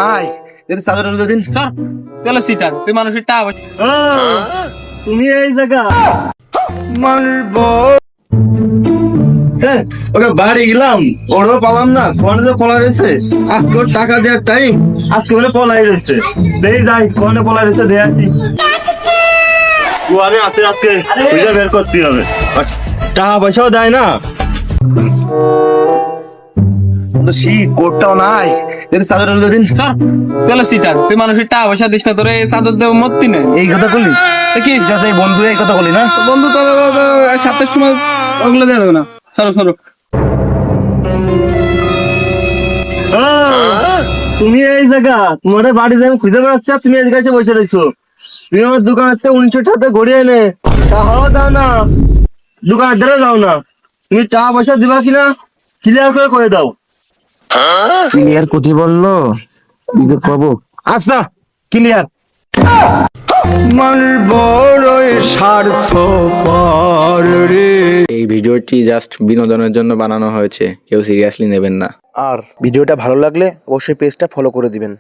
আয় এর চাদর উল্টো দিন। সর চলো সিটার তুই মানুষের টা তুমি এই জায়গা ওকে বাড়ি গেলাম, ওরও পালাম না, কোনে যে পলা রয়েছে। আজকে ওর টাকা দেওয়ার টাইম, আজকে বলে পলাই রয়েছে। দেই যাই কোনে পলাই রয়েছে, দিয়ে আসি। কোয়ারে আছে আজকে খুঁজে বের করতে হবে, টাকা পয়সাও দেয় না। শীত কোটটাও নাই, এর চাদর উল্টো দিন। সর চলো সিটার তুই মানুষের টা পয়সা দিস না, তোরে চাদর দেব মত্তি নেই। এই কথা বলি কি এই বন্ধু, এই কথা বলি না বন্ধু তোর 7টার সময় ওগুলো দিয়ে দেবো না। সরো সরো তুমি এই জায়গা, তোমার বাড়িতে আমি খুঁজে বেড়াচ্ছি, তুমি এদিকে এসে বসে রয়েছো। তুমি আমার দোকানের থেকে 1900 টাকা ঘুরিয়ে এনে টাকাও দাও না, দোকানের ধারে যাও না। তুমি টাকা পয়সা দিবা কিনা ক্লিয়ার করে দাও। ক্লিয়ার কোথায় বললো, ঈদের কব আচ্ছা ক্লিয়ার। মানুষ বড়ই স্বার্থপর রে। এই ভিডিওটি জাস্ট বিনোদনের জন্য বানানো হয়েছে, কেউ সিরিয়াসলি নেবেন না। আর ভিডিওটা ভালো লাগলে অবশ্যই পেজটা ফলো করে দিবেন।